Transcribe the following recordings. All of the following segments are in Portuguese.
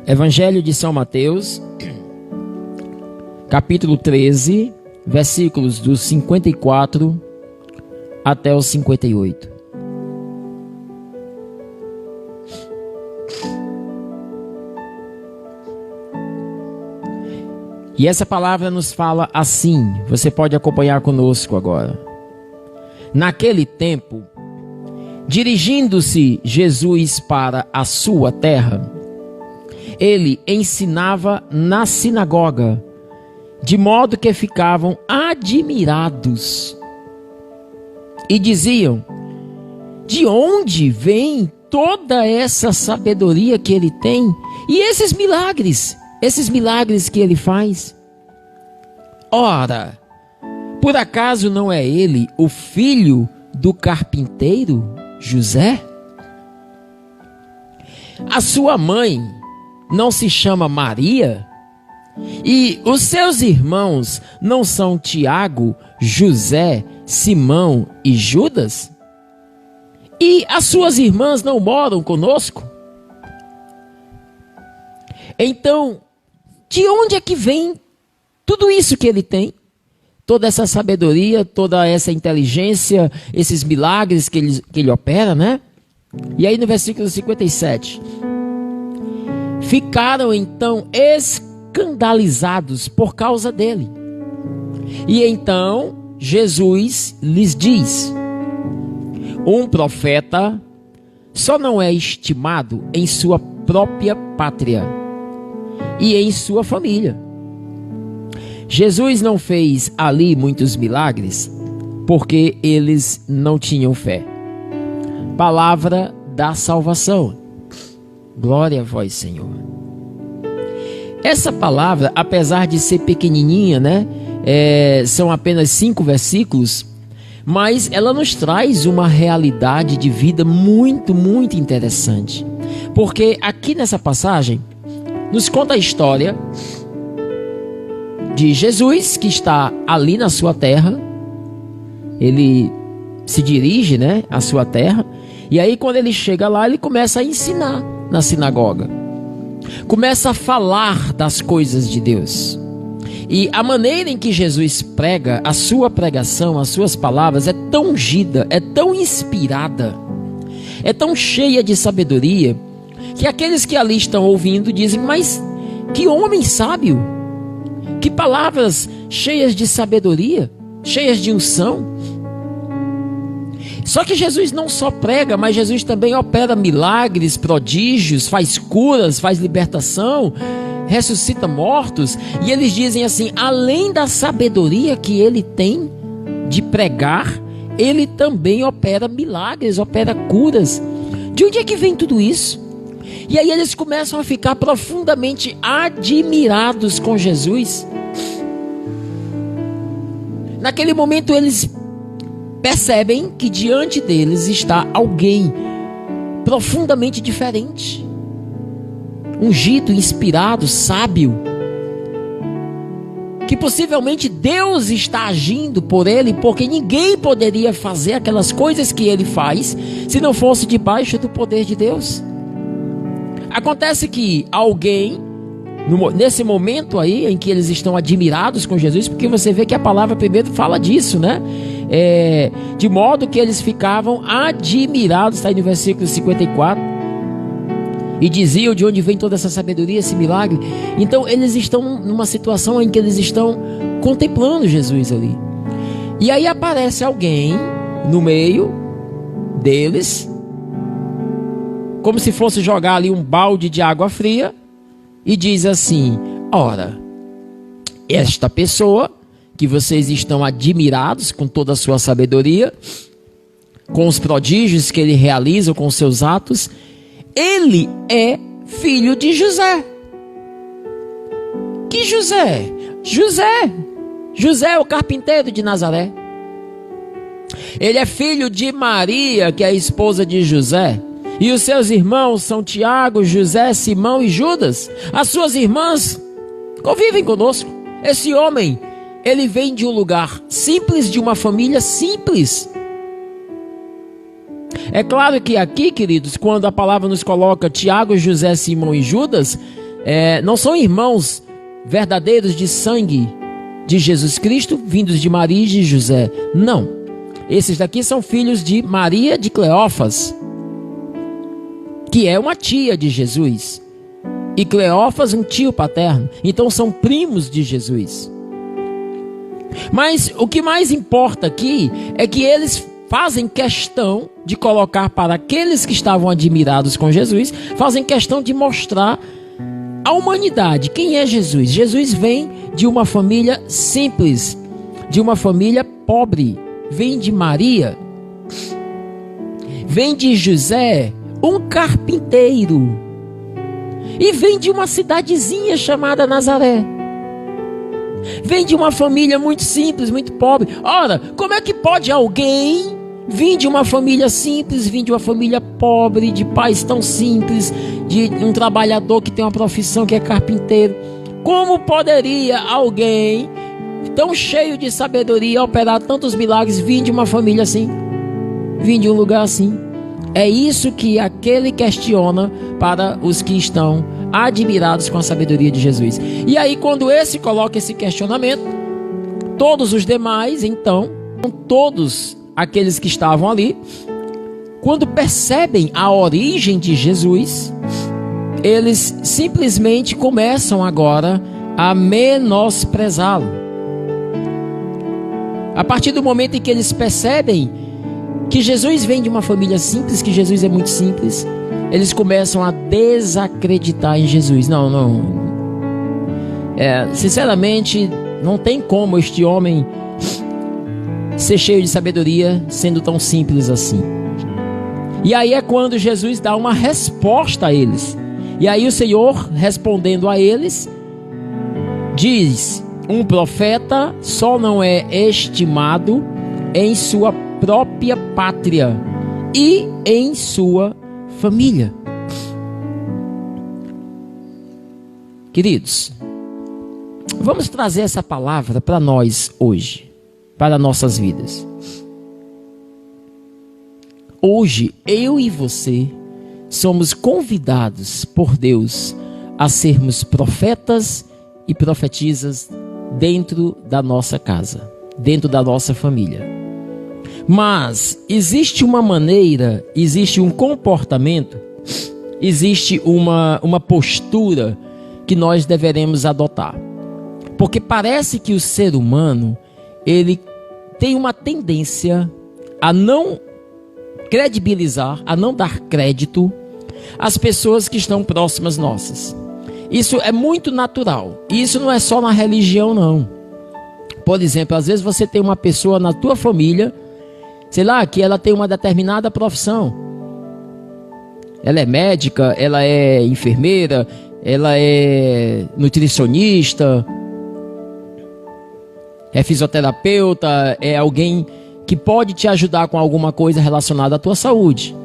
Evangelho de São Mateus, capítulo 13, versículos dos 54 até os 58. E essa palavra nos fala assim, você pode acompanhar conosco agora. Naquele tempo, dirigindo-se Jesus para a sua terra, ele ensinava na sinagoga, de modo que ficavam admirados e diziam: de onde vem toda essa sabedoria que ele tem e esses milagres que ele faz? Ora, por acaso não é ele o filho do carpinteiro José? A sua mãe não se chama Maria? E os seus irmãos não são Tiago, José, Simão e Judas? E as suas irmãs não moram conosco? Então, de onde é que vem tudo isso que ele tem? Toda essa sabedoria, toda essa inteligência, esses milagres que ele opera, né? E aí no versículo 57... ficaram então escandalizados por causa dele. E então Jesus lhes diz: um profeta só não é estimado em sua própria pátria e em sua família. Jesus não fez ali muitos milagres porque eles não tinham fé. Palavra da salvação. Glória a vós, Senhor. Essa palavra, apesar de ser pequenininha, né? São apenas 5 versículos, mas ela nos traz uma realidade de vida muito, muito interessante. Porque aqui nessa passagem, nos conta a história de Jesus, que está ali na sua terra. Ele se dirige, né, à sua terra. E aí quando ele chega lá, ele começa a ensinar na sinagoga, começa a falar das coisas de Deus. E a maneira em que Jesus prega, a sua pregação, as suas palavras é tão ungida, é tão inspirada, é tão cheia de sabedoria, que aqueles que ali estão ouvindo dizem: mas que homem sábio, que palavras cheias de sabedoria, cheias de unção. Só que Jesus não só prega, mas Jesus também opera milagres, prodígios, faz curas, faz libertação, ressuscita mortos. E eles dizem assim: além da sabedoria que ele tem de pregar, ele também opera milagres, opera curas. De onde é que vem tudo isso? E aí eles começam a ficar profundamente admirados com Jesus. Naquele momento eles percebem que diante deles está alguém profundamente diferente, ungido, inspirado, sábio, que possivelmente Deus está agindo por ele, porque ninguém poderia fazer aquelas coisas que ele faz se não fosse debaixo do poder de Deus. Acontece que alguém, nesse momento aí em que eles estão admirados com Jesus, porque você vê que a palavra primeiro fala disso, né? De modo que eles ficavam admirados, está aí no versículo 54, e diziam: de onde vem toda essa sabedoria, esse milagre? Então eles estão numa situação em que eles estão contemplando Jesus ali, e aí aparece alguém no meio deles, como se fosse jogar ali um balde de água fria, e diz assim: ora, esta pessoa que vocês estão admirados com toda a sua sabedoria, com os prodígios que ele realiza, com os seus atos, ele é filho de José. Que José? José é o carpinteiro de Nazaré. Ele é filho de Maria, que é a esposa de José. E os seus irmãos são Tiago, José, Simão e Judas. As suas irmãs convivem conosco. Esse homem, ele vem de um lugar simples, de uma família simples. É claro que aqui, queridos, quando a palavra nos coloca Tiago, José, Simão e Judas, não são irmãos verdadeiros de sangue de Jesus Cristo, vindos de Maria e de José. Não. Esses daqui são filhos de Maria de Cleófas, que é uma tia de Jesus. E Cleófas, um tio paterno. Então são primos de Jesus. Mas o que mais importa aqui é que eles fazem questão de colocar para aqueles que estavam admirados com Jesus, fazem questão de mostrar a humanidade. Quem é Jesus? Jesus vem de uma família simples, de uma família pobre. Vem de Maria, vem de José, um carpinteiro, e vem de uma cidadezinha chamada Nazaré. Vem de uma família muito simples, muito pobre. Ora, como é que pode alguém vir de uma família simples, vir de uma família pobre, de pais tão simples, de um trabalhador que tem uma profissão que é carpinteiro? Como poderia alguém tão cheio de sabedoria operar tantos milagres, vir de uma família assim, vir de um lugar assim? É isso que aquele questiona para os que estão admirados com a sabedoria de Jesus. E aí, quando esse coloca esse questionamento, todos os demais, então, todos aqueles que estavam ali, quando percebem a origem de Jesus, eles simplesmente começam agora a menosprezá-lo. A partir do momento em que eles percebem que Jesus vem de uma família simples, que Jesus é muito simples, eles começam a desacreditar em Jesus. Não. Sinceramente, não tem como este homem ser cheio de sabedoria sendo tão simples assim. E aí é quando Jesus dá uma resposta a eles. E aí o Senhor, respondendo a eles, diz: um profeta só não é estimado em sua própria pátria e em sua família. Queridos, vamos trazer essa palavra para nós hoje, para nossas vidas. Hoje, eu e você somos convidados por Deus a sermos profetas e profetisas dentro da nossa casa, dentro da nossa família. Mas existe uma maneira, existe um comportamento, existe uma postura que nós deveremos adotar. Porque parece que o ser humano, ele tem uma tendência a não credibilizar, a não dar crédito às pessoas que estão próximas nossas. Isso é muito natural. E isso não é só na religião, não. Por exemplo, às vezes você tem uma pessoa na tua família, sei lá, que ela tem uma determinada profissão. Ela é médica, ela é enfermeira, ela é nutricionista, é fisioterapeuta, é alguém que pode te ajudar com alguma coisa relacionada à tua saúde.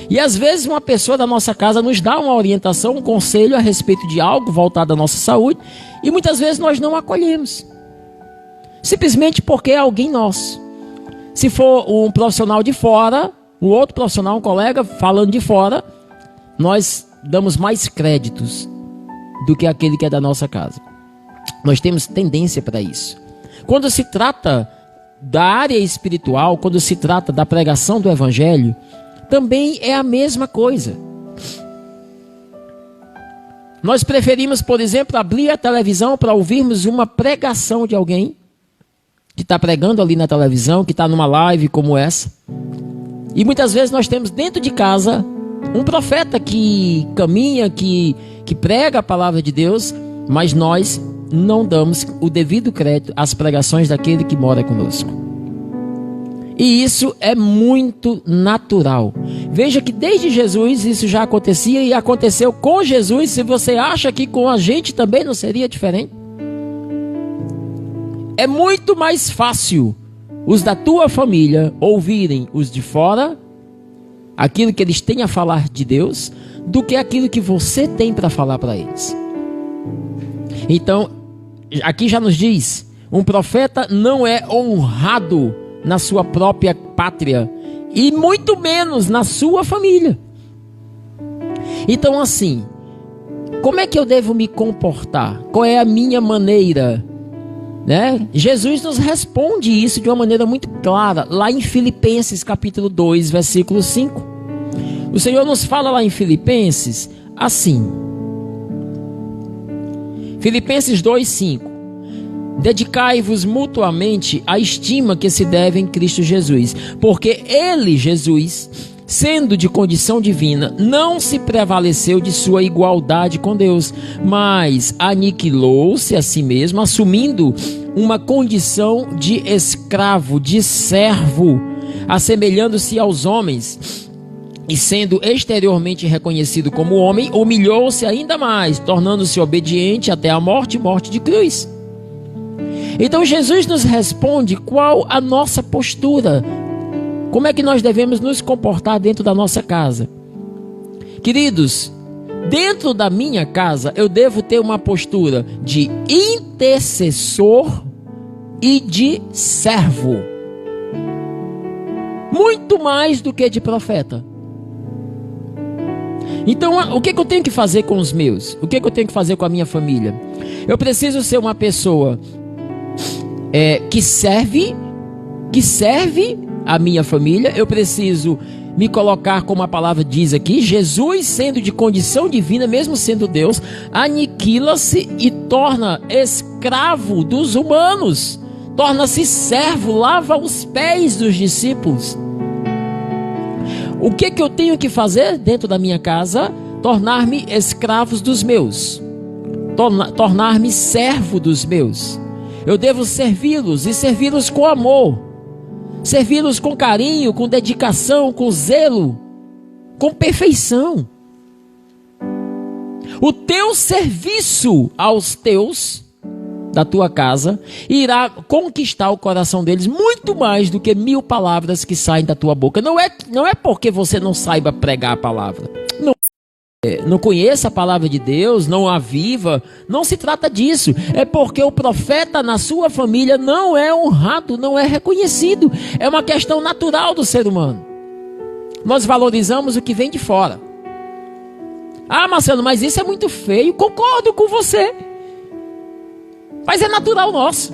E às vezes uma pessoa da nossa casa nos dá uma orientação, um conselho a respeito de algo voltado à nossa saúde, e muitas vezes nós não acolhemos, simplesmente porque é alguém nosso. Se for um profissional de fora, um outro profissional, um colega falando de fora, nós damos mais créditos do que aquele que é da nossa casa. Nós temos tendência para isso. Quando se trata da área espiritual, quando se trata da pregação do evangelho, também é a mesma coisa. Nós preferimos, por exemplo, abrir a televisão para ouvirmos uma pregação de alguém que está pregando ali na televisão, que está numa live como essa. E muitas vezes nós temos dentro de casa um profeta que caminha, que prega a palavra de Deus, mas nós não damos o devido crédito às pregações daquele que mora conosco. E isso é muito natural. Veja que desde Jesus isso já acontecia e aconteceu com Jesus. Se você acha que com a gente também não seria diferente? É muito mais fácil os da tua família ouvirem os de fora, aquilo que eles têm a falar de Deus, do que aquilo que você tem para falar para eles. Então, aqui já nos diz, um profeta não é honrado na sua própria pátria e muito menos na sua família. Então, assim, como é que eu devo me comportar? Qual é a minha maneira? Né? Jesus nos responde isso de uma maneira muito clara, lá em Filipenses capítulo 2, versículo 5. O Senhor nos fala lá em Filipenses assim. Filipenses 2, 5. Dedicai-vos mutuamente à estima que se deve em Cristo Jesus, porque Ele, Jesus, sendo de condição divina, não se prevaleceu de sua igualdade com Deus, mas aniquilou-se a si mesmo, assumindo uma condição de escravo, de servo, assemelhando-se aos homens, e sendo exteriormente reconhecido como homem, humilhou-se ainda mais, tornando-se obediente até a morte, morte de cruz. Então Jesus nos responde qual a nossa postura. Como é que nós devemos nos comportar dentro da nossa casa? Queridos, dentro da minha casa eu devo ter uma postura de intercessor e de servo. Muito mais do que de profeta. Então, o que eu tenho que fazer com os meus? O que eu tenho que fazer com a minha família? Eu preciso ser uma pessoa que serve a minha família. Eu preciso me colocar, como a palavra diz aqui, Jesus, sendo de condição divina, mesmo sendo Deus, aniquila-se e torna escravo dos humanos, torna-se servo, lava os pés dos discípulos. O que eu tenho que fazer dentro da minha casa? Tornar-me escravos dos meus, tornar-me servo dos meus. Eu devo servi-los e servi-los com amor, servi-los com carinho, com dedicação, com zelo, com perfeição. O teu serviço aos teus, da tua casa, irá conquistar o coração deles muito mais do que 1000 palavras que saem da tua boca. Não é porque você não saiba pregar a palavra, não conheça a palavra de Deus, não a viva, não se trata disso. É porque o profeta na sua família não é honrado, não é reconhecido. É uma questão natural do ser humano. Nós valorizamos o que vem de fora. Ah, Marcelo, mas isso é muito feio. Concordo com você, mas é natural nosso.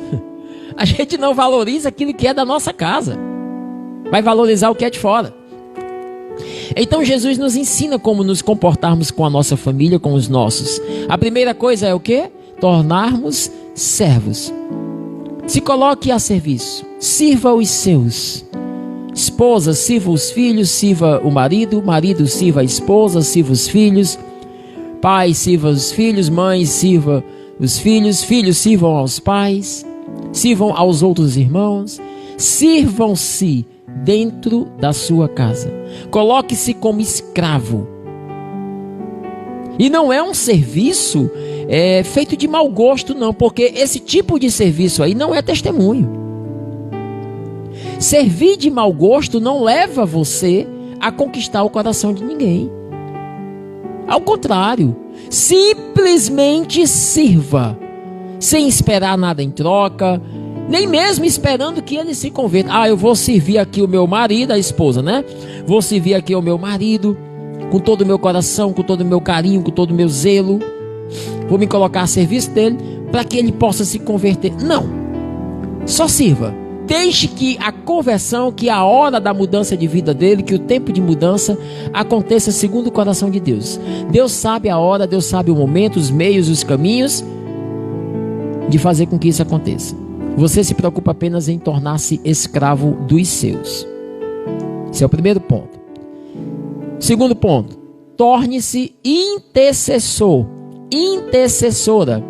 A gente não valoriza aquilo que é da nossa casa, vai valorizar o que é de fora. Então Jesus nos ensina como nos comportarmos com a nossa família, com os nossos. A primeira coisa é o quê? Tornarmos servos. Se coloque a serviço, sirva os seus. Esposa, sirva os filhos, sirva o marido. Marido, sirva a esposa, sirva os filhos. Pai, sirva os filhos. Mãe, sirva os filhos. Filhos, sirvam aos pais. Sirvam aos outros irmãos. Sirvam-se dentro da sua casa. Coloque-se como escravo. E não é um serviço feito de mau gosto, não, porque esse tipo de serviço aí não é testemunho. Servir de mau gosto não leva você a conquistar o coração de ninguém. Ao contrário, simplesmente sirva, sem esperar nada em troca, nem mesmo esperando que ele se converta. Ah, eu vou servir aqui o meu marido, a esposa, né? Vou servir aqui o meu marido com todo o meu coração, com todo o meu carinho, com todo o meu zelo. Vou me colocar a serviço dele para que ele possa se converter. Não, só sirva. Deixe que a conversão, que a hora da mudança de vida dele, que o tempo de mudança aconteça segundo o coração de Deus. Deus sabe a hora, Deus sabe o momento, os meios, os caminhos de fazer com que isso aconteça. Você se preocupa apenas em tornar-se escravo dos seus. Esse é o primeiro ponto. Segundo ponto, torne-se intercessor, intercessora.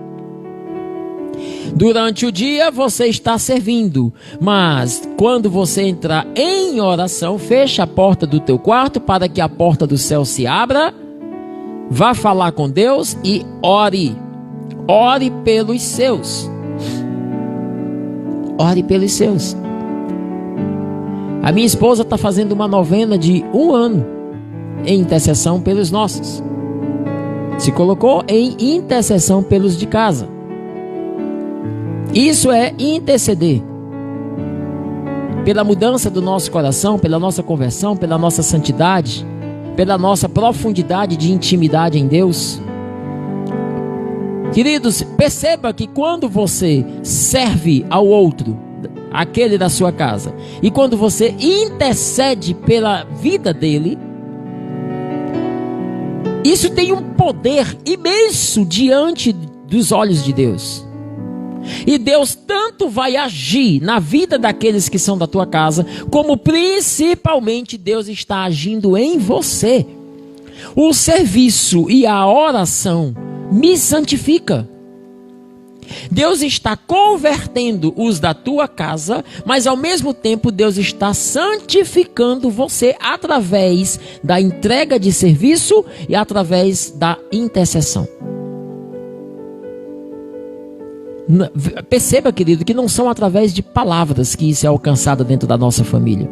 Durante o dia você está servindo, mas quando você entrar em oração, feche a porta do teu quarto para que a porta do céu se abra. Vá falar com Deus e ore. Ore pelos seus. Ore pelos seus. A minha esposa está fazendo uma novena de 1 ano em intercessão pelos nossos. Se colocou em intercessão pelos de casa. Isso é interceder pela mudança do nosso coração, pela nossa conversão, pela nossa santidade, pela nossa profundidade de intimidade em Deus. Queridos, perceba que quando você serve ao outro, aquele da sua casa, e quando você intercede pela vida dele, isso tem um poder imenso diante dos olhos de Deus. E Deus tanto vai agir na vida daqueles que são da tua casa, como principalmente Deus está agindo em você. O serviço e a oração me santifica. Deus está convertendo os da tua casa, mas ao mesmo tempo Deus está santificando você através da entrega de serviço e através da intercessão. Perceba, querido, que não são através de palavras que isso é alcançado dentro da nossa família.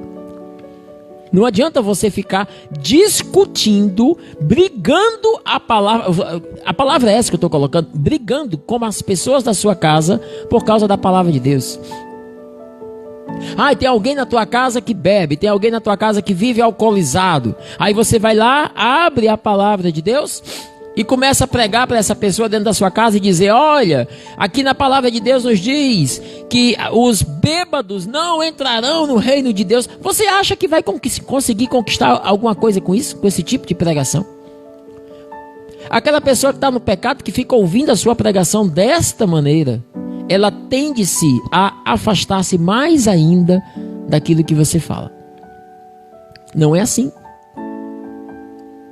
Não adianta você ficar discutindo, brigando a palavra é essa que eu estou colocando, brigando com as pessoas da sua casa por causa da palavra de Deus. Tem alguém na tua casa que bebe, tem alguém na tua casa que vive alcoolizado. Aí você vai lá, abre a palavra de Deus e começa a pregar para essa pessoa dentro da sua casa e dizer: olha, aqui na palavra de Deus nos diz que os bêbados não entrarão no reino de Deus. Você acha que vai conseguir conquistar alguma coisa com isso, com esse tipo de pregação? Aquela pessoa que está no pecado, que fica ouvindo a sua pregação desta maneira, ela tende-se a afastar-se mais ainda daquilo que você fala. Não é assim.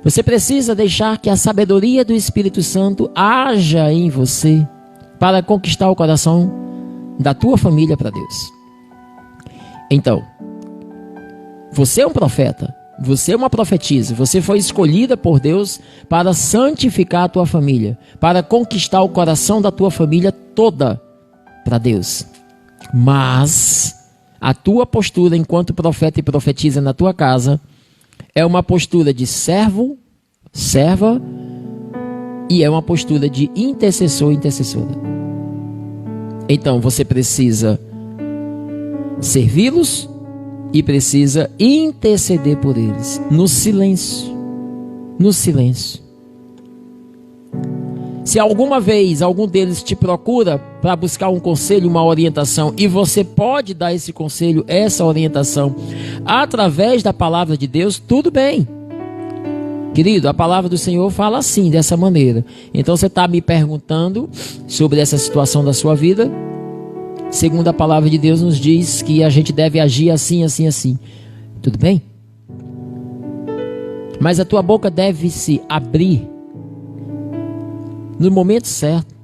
Você precisa deixar que a sabedoria do Espírito Santo haja em você para conquistar o coração da tua família para Deus. Então, você é um profeta, você é uma profetisa, você foi escolhida por Deus para santificar a tua família, para conquistar o coração da tua família toda para Deus. Mas a tua postura enquanto profeta e profetisa na tua casa é uma postura de servo, serva, e é uma postura de intercessor, intercessora. Então você precisa servi-los e precisa interceder por eles, no silêncio. No silêncio. Se alguma vez algum deles te procura para buscar um conselho, uma orientação, e você pode dar esse conselho, essa orientação, através da palavra de Deus, tudo bem. Querido, a palavra do Senhor fala assim, dessa maneira. Então você está me perguntando sobre essa situação da sua vida. Segundo a palavra de Deus nos diz que a gente deve agir assim, assim, assim. Tudo bem? Mas a tua boca deve se abrir no momento certo,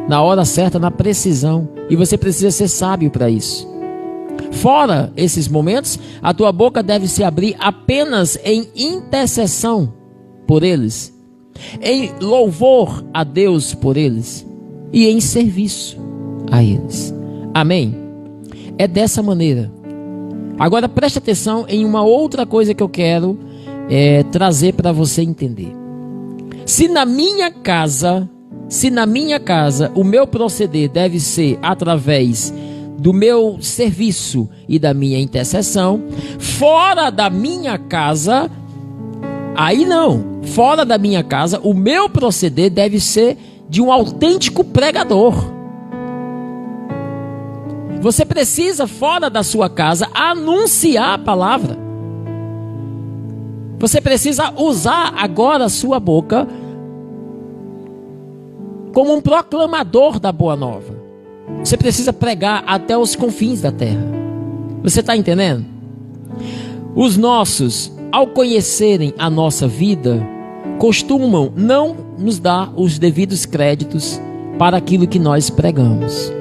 na hora certa, na precisão. E você precisa ser sábio para isso. Fora esses momentos, a tua boca deve se abrir apenas em intercessão por eles, em louvor a Deus por eles e em serviço a eles. Amém? É dessa maneira. Agora preste atenção em uma outra coisa que eu quero trazer para você entender. Se na minha casa o meu proceder deve ser através do meu serviço e da minha intercessão, fora da minha casa, aí não. Fora da minha casa, o meu proceder deve ser de um autêntico pregador. Você precisa, fora da sua casa, anunciar a palavra. Você precisa usar agora a sua boca como um proclamador da boa nova. Você precisa pregar até os confins da terra. Você está entendendo? Os nossos, ao conhecerem a nossa vida, costumam não nos dar os devidos créditos para aquilo que nós pregamos.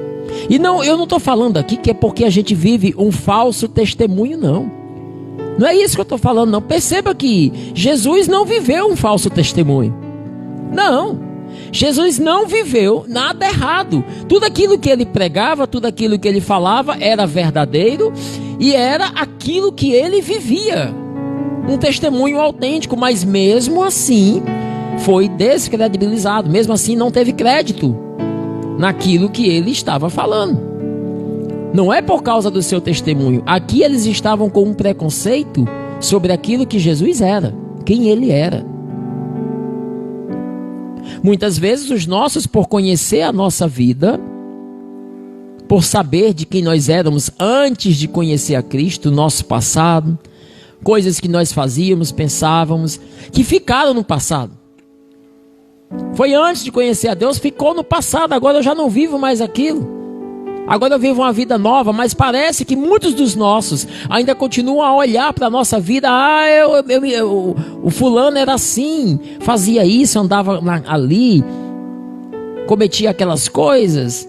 E não, eu não estou falando aqui que é porque a gente vive um falso testemunho, não. Não é isso que eu estou falando, não. Perceba que Jesus não viveu um falso testemunho. Não. Jesus não viveu nada errado. Tudo aquilo que ele pregava, tudo aquilo que ele falava era verdadeiro e era aquilo que ele vivia. Um testemunho autêntico, mas mesmo assim foi descredibilizado. Mesmo assim não teve crédito naquilo que ele estava falando. Não é por causa do seu testemunho. Aqui eles estavam com um preconceito sobre aquilo que Jesus era, quem ele era. Muitas vezes os nossos, por conhecer a nossa vida, por saber de quem nós éramos antes de conhecer a Cristo, nosso passado, coisas que nós fazíamos, pensávamos, que ficaram no passado. Foi antes de conhecer a Deus, ficou no passado, agora eu já não vivo mais aquilo. Agora eu vivo uma vida nova, mas parece que muitos dos nossos ainda continuam a olhar para a nossa vida. O fulano era assim, fazia isso, andava ali, cometia aquelas coisas.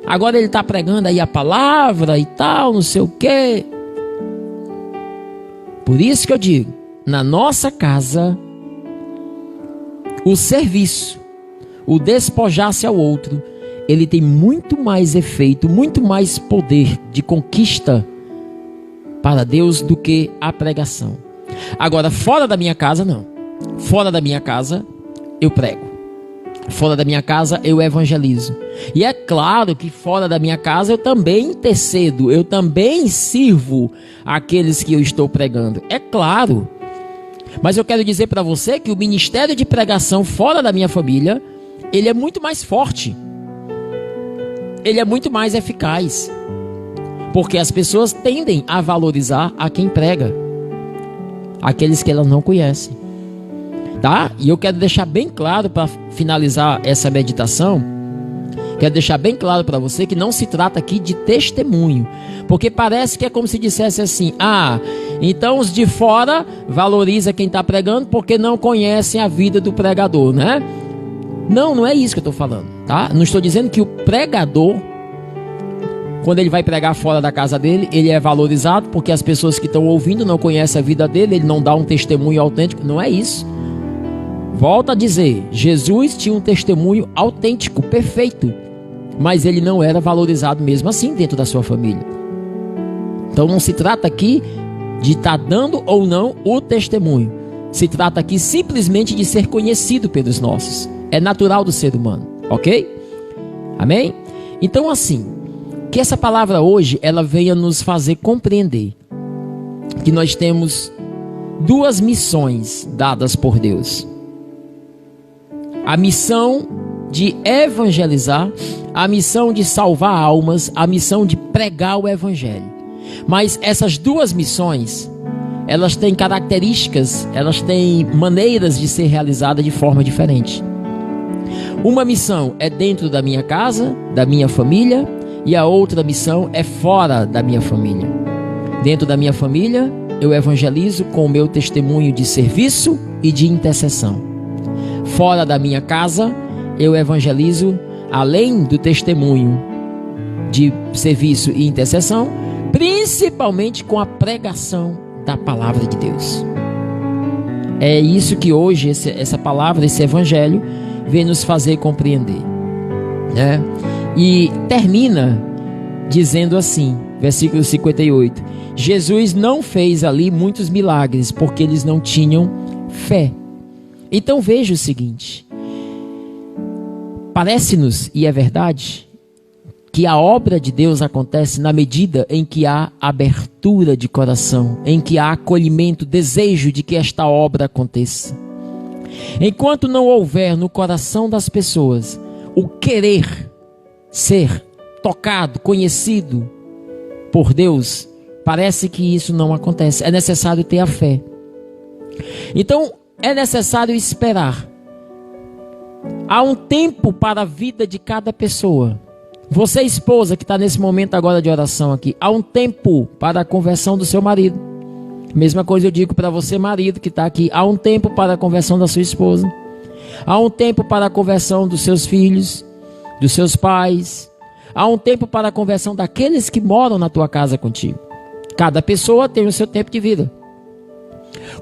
Agora ele está pregando aí a palavra e tal, não sei o quê. Por isso que eu digo, na nossa casa, o serviço, o despojar-se ao outro, ele tem muito mais efeito, muito mais poder de conquista para Deus do que a pregação. Agora, fora da minha casa, não. Fora da minha casa, eu prego. Fora da minha casa, eu evangelizo. E é claro que fora da minha casa, eu também intercedo, eu também sirvo aqueles que eu estou pregando. É claro. Mas eu quero dizer para você que o ministério de pregação fora da minha família, ele é muito mais forte. Ele é muito mais eficaz, porque as pessoas tendem a valorizar a quem prega, aqueles que elas não conhecem, tá? E eu quero deixar bem claro, para finalizar essa meditação, quero deixar bem claro para você que não se trata aqui de testemunho, porque parece que é como se dissesse assim: então os de fora valorizam quem está pregando porque não conhecem a vida do pregador, né? Não, não é isso que eu estou falando, tá? Não estou dizendo que o pregador, quando ele vai pregar fora da casa dele, ele é valorizado porque as pessoas que estão ouvindo não conhecem a vida dele, ele não dá um testemunho autêntico. Não é isso. Volto a dizer, Jesus tinha um testemunho autêntico, perfeito, mas ele não era valorizado mesmo assim dentro da sua família. Então não se trata aqui de estar dando ou não o testemunho. Se trata aqui simplesmente de ser conhecido pelos nossos. É natural do ser humano, ok? Amém? Então assim, que essa palavra hoje, ela venha nos fazer compreender que nós temos duas missões dadas por Deus. A missão de evangelizar, a missão de salvar almas, a missão de pregar o evangelho. Mas essas duas missões, elas têm características, elas têm maneiras de ser realizadas de forma diferente. Uma missão é dentro da minha casa, da minha família, e a outra missão é fora da minha família. Dentro da minha família, eu evangelizo com o meu testemunho de serviço e de intercessão. Fora da minha casa, eu evangelizo, além do testemunho de serviço e intercessão, principalmente com a pregação da palavra de Deus. É isso que hoje essa palavra, esse evangelho, vem nos fazer compreender, né? E termina dizendo assim, versículo 58: Jesus não fez ali muitos milagres porque eles não tinham fé. Então veja o seguinte, parece-nos, e é verdade, que a obra de Deus acontece na medida em que há abertura de coração, em que há acolhimento, desejo de que esta obra aconteça. Enquanto não houver no coração das pessoas o querer ser tocado, conhecido por Deus, parece que isso não acontece. É necessário ter a fé. Então, é necessário esperar. Há um tempo para a vida de cada pessoa. Você, esposa, que está nesse momento agora de oração aqui, há um tempo para a conversão do seu marido. Mesma coisa eu digo para você, marido, que está aqui. Há um tempo para a conversão da sua esposa. Há um tempo para a conversão dos seus filhos, dos seus pais. Há um tempo para a conversão daqueles que moram na tua casa contigo. Cada pessoa tem o seu tempo de vida.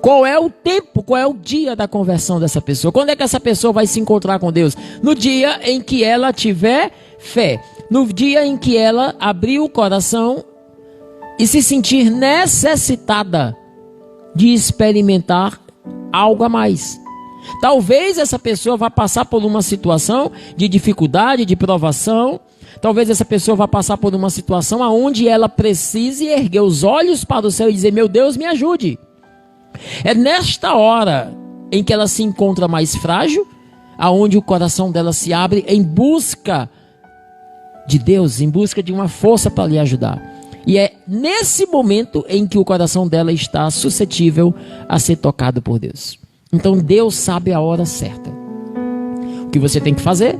Qual é o tempo, qual é o dia da conversão dessa pessoa? Quando é que essa pessoa vai se encontrar com Deus? No dia em que ela tiver fé. No dia em que ela abrir o coração e se sentir necessitada de experimentar algo a mais. Talvez essa pessoa vá passar por uma situação de dificuldade, de provação. Talvez essa pessoa vá passar por uma situação onde ela precise erguer os olhos para o céu e dizer: meu Deus, me ajude. É nesta hora em que ela se encontra mais frágil, aonde o coração dela se abre em busca de Deus, em busca de uma força para lhe ajudar. E é nesse momento em que o coração dela está suscetível a ser tocado por Deus. Então Deus sabe a hora certa. O que você tem que fazer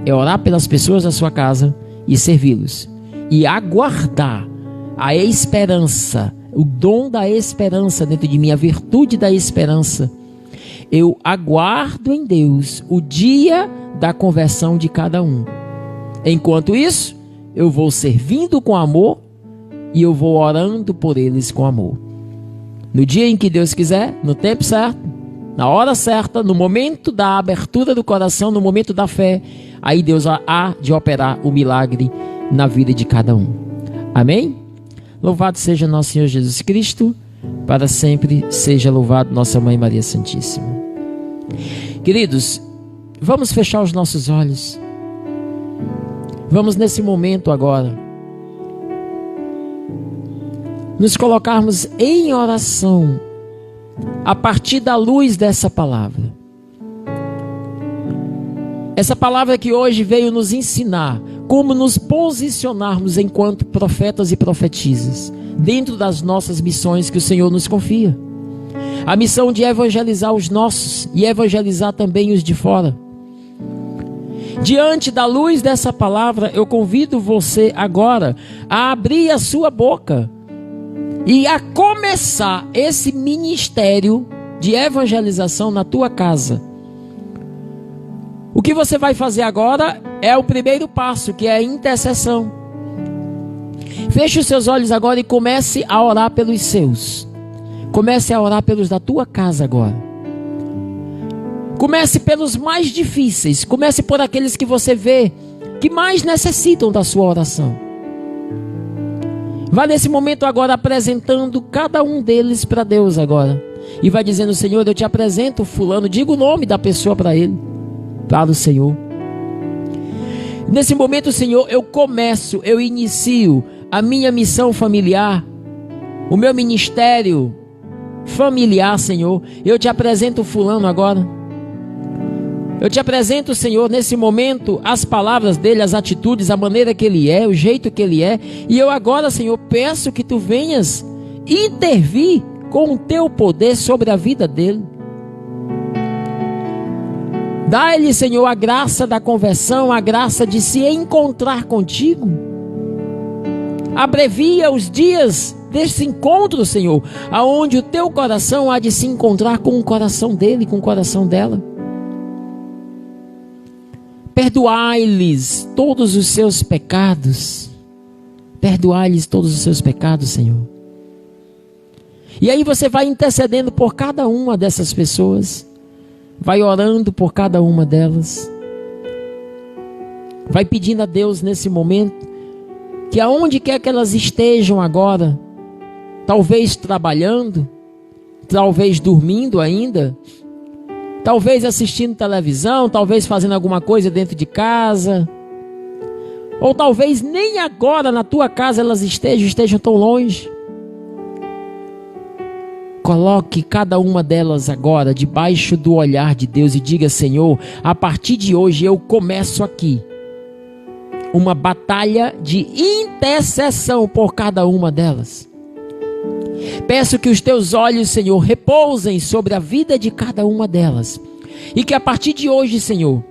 é orar pelas pessoas da sua casa e servi-los. E aguardar a esperança, o dom da esperança dentro de mim, a virtude da esperança. Eu aguardo em Deus o dia da conversão de cada um. Enquanto isso, eu vou servindo com amor e eu vou orando por eles com amor. No dia em que Deus quiser, no tempo certo, na hora certa, no momento da abertura do coração, no momento da fé, aí Deus há de operar o milagre na vida de cada um. Amém? Louvado seja nosso Senhor Jesus Cristo, para sempre seja louvado nossa Mãe Maria Santíssima. Queridos, vamos fechar os nossos olhos. Vamos nesse momento agora nos colocarmos em oração a partir da luz dessa palavra. Essa palavra que hoje veio nos ensinar como nos posicionarmos enquanto profetas e profetisas dentro das nossas missões que o Senhor nos confia. A missão de evangelizar os nossos e evangelizar também os de fora. Diante da luz dessa palavra, eu convido você agora a abrir a sua boca e a começar esse ministério de evangelização na tua casa. O que você vai fazer agora é o primeiro passo, que é a intercessão. Feche os seus olhos agora e comece a orar pelos seus. Comece a orar pelos da tua casa agora. Comece pelos mais difíceis. Comece por aqueles que você vê que mais necessitam da sua oração. Vá nesse momento agora apresentando cada um deles para Deus agora. E vai dizendo: Senhor, eu te apresento fulano. Diga o nome da pessoa para ele, para o Senhor. Nesse momento, Senhor, eu inicio a minha missão familiar, o meu ministério familiar, Senhor. Eu te apresento fulano agora. Eu te apresento, Senhor, nesse momento, as palavras dele, as atitudes, a maneira que ele é, o jeito que ele é. E eu agora, Senhor, peço que tu venhas intervir com o teu poder sobre a vida dele. Dá-lhe, Senhor, a graça da conversão, a graça de se encontrar contigo. Abrevia os dias desse encontro, Senhor, aonde o teu coração há de se encontrar com o coração dele, com o coração dela. Perdoai-lhes todos os seus pecados. Perdoai-lhes todos os seus pecados, Senhor. E aí você vai intercedendo por cada uma dessas pessoas. Vai orando por cada uma delas. Vai pedindo a Deus nesse momento que aonde quer que elas estejam agora, talvez trabalhando, talvez dormindo ainda, talvez assistindo televisão, talvez fazendo alguma coisa dentro de casa, ou talvez nem agora na tua casa elas estejam tão longe. Coloque cada uma delas agora debaixo do olhar de Deus e diga: Senhor, a partir de hoje eu começo aqui uma batalha de intercessão por cada uma delas. Peço que os teus olhos, Senhor, repousem sobre a vida de cada uma delas. E que a partir de hoje, Senhor,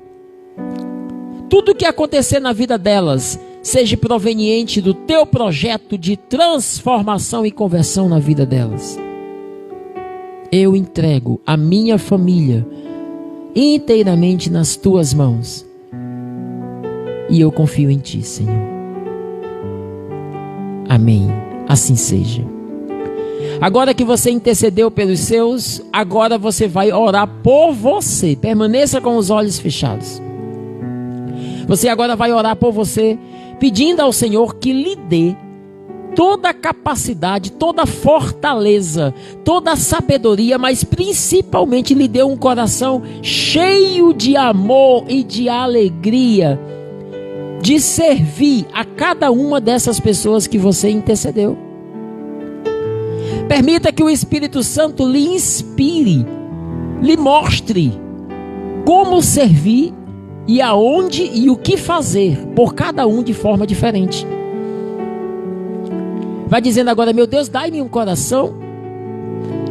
tudo que acontecer na vida delas seja proveniente do teu projeto de transformação e conversão na vida delas. Eu entrego a minha família inteiramente nas tuas mãos. E eu confio em ti, Senhor. Amém. Assim seja. Agora que você intercedeu pelos seus, agora você vai orar por você. Permaneça com os olhos fechados. Você agora vai orar por você, pedindo ao Senhor que lhe dê toda a capacidade, toda a fortaleza, toda a sabedoria, mas principalmente lhe dê um coração cheio de amor e de alegria, de servir a cada uma dessas pessoas que você intercedeu. Permita que o Espírito Santo lhe inspire, lhe mostre como servir e aonde e o que fazer por cada um de forma diferente. Vai dizendo agora: meu Deus, dai-me um coração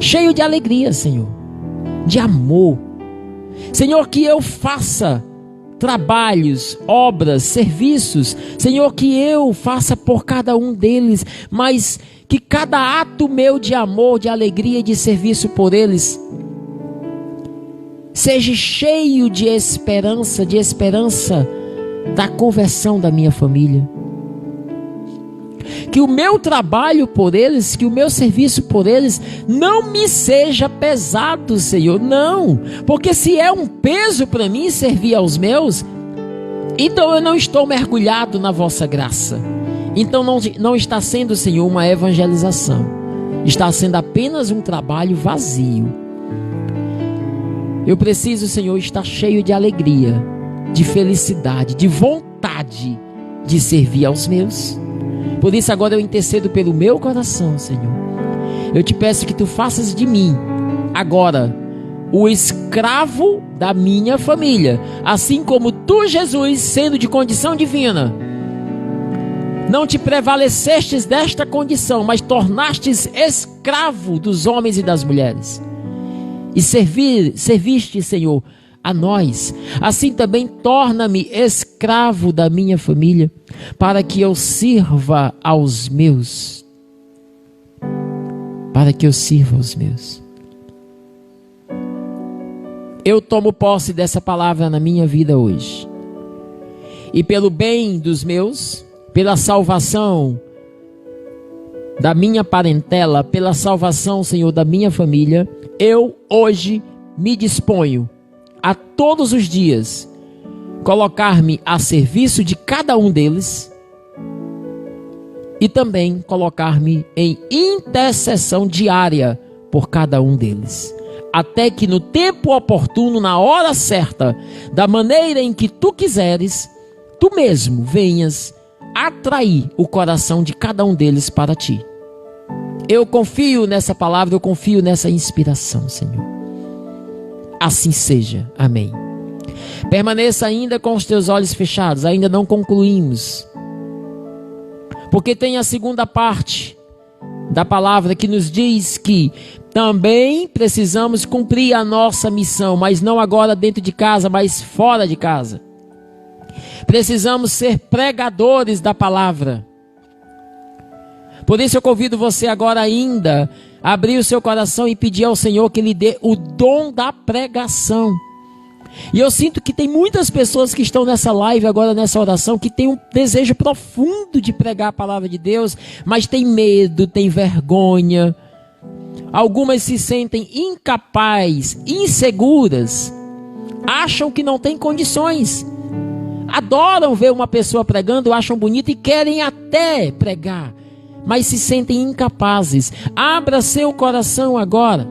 cheio de alegria, Senhor, de amor. Senhor, que eu faça trabalhos, obras, serviços, Senhor, que eu faça por cada um deles, mas que cada ato meu de amor, de alegria e de serviço por eles seja cheio de esperança da conversão da minha família. Que o meu trabalho por eles, que o meu serviço por eles não me seja pesado, Senhor, não, porque se é um peso para mim servir aos meus, então eu não estou mergulhado na vossa graça. Então não está sendo, Senhor, uma evangelização, está sendo apenas um trabalho vazio. Eu preciso, Senhor, estar cheio de alegria, de felicidade, de vontade de servir aos meus. Por isso agora eu intercedo pelo meu coração, Senhor. Eu te peço que tu faças de mim agora o escravo da minha família, assim como tu, Jesus, sendo de condição divina, não te prevalecestes desta condição, mas tornastes escravo dos homens e das mulheres, e serviste, Senhor, a nós. Assim também torna-me escravo da minha família, para que eu sirva aos meus. Para que eu sirva aos meus. Eu tomo posse dessa palavra na minha vida hoje. E pelo bem dos meus, pela salvação da minha parentela, pela salvação, Senhor, da minha família, eu hoje me disponho a todos os dias colocar-me a serviço de cada um deles e também colocar-me em intercessão diária por cada um deles, até que no tempo oportuno, na hora certa, da maneira em que tu quiseres, tu mesmo venhas atrair o coração de cada um deles para ti. Eu confio nessa palavra, eu confio nessa inspiração, Senhor. Assim seja. Amém. Permaneça ainda com os teus olhos fechados, ainda não concluímos. Porque tem a segunda parte da palavra que nos diz que também precisamos cumprir a nossa missão, mas não agora dentro de casa, mas fora de casa. Precisamos ser pregadores da palavra. Por isso eu convido você agora ainda a abrir o seu coração e pedir ao Senhor que lhe dê o dom da pregação. E eu sinto que tem muitas pessoas que estão nessa live agora, nessa oração, que tem um desejo profundo de pregar a palavra de Deus, mas tem medo, tem vergonha. Algumas se sentem incapazes, inseguras, acham que não têm condições. Adoram ver uma pessoa pregando, acham bonito e querem até pregar, mas se sentem incapazes. Abra seu coração agora.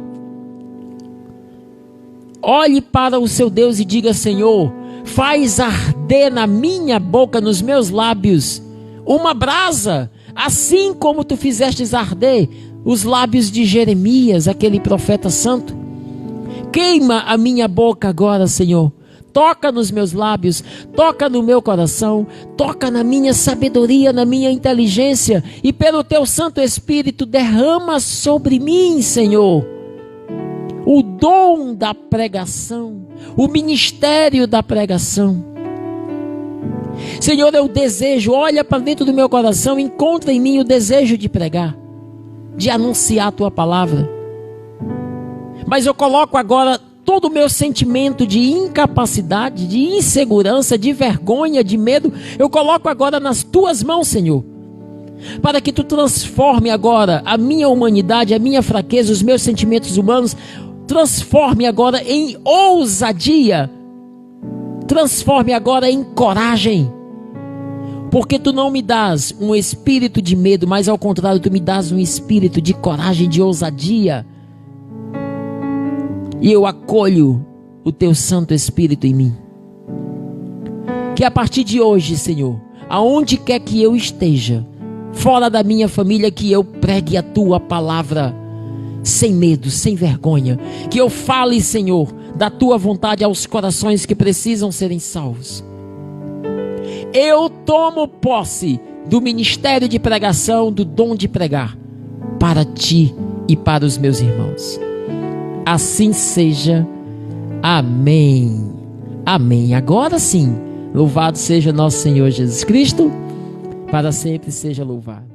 Olhe para o seu Deus e diga: Senhor, faz arder na minha boca, nos meus lábios, uma brasa, assim como tu fizestes arder os lábios de Jeremias, aquele profeta santo. Queima a minha boca agora, Senhor. Toca nos meus lábios, toca no meu coração, toca na minha sabedoria, na minha inteligência, e pelo teu Santo Espírito derrama sobre mim, Senhor, o dom da pregação, o ministério da pregação. Senhor, eu desejo, olha para dentro do meu coração, encontra em mim o desejo de pregar, de anunciar a tua palavra. Mas eu coloco agora todo o meu sentimento de incapacidade, de insegurança, de vergonha, de medo, eu coloco agora nas tuas mãos, Senhor, para que tu transforme agora a minha humanidade, a minha fraqueza, os meus sentimentos humanos, transforme agora em ousadia, transforme agora em coragem, porque tu não me dás um espírito de medo, mas ao contrário, tu me dás um espírito de coragem, de ousadia. E eu acolho o teu Santo Espírito em mim. Que a partir de hoje, Senhor, aonde quer que eu esteja, fora da minha família, que eu pregue a tua palavra, sem medo, sem vergonha. Que eu fale, Senhor, da tua vontade aos corações que precisam serem salvos. Eu tomo posse do ministério de pregação, do dom de pregar, para ti e para os meus irmãos. Assim seja. Amém. Amém. Agora sim, louvado seja nosso Senhor Jesus Cristo, para sempre seja louvado.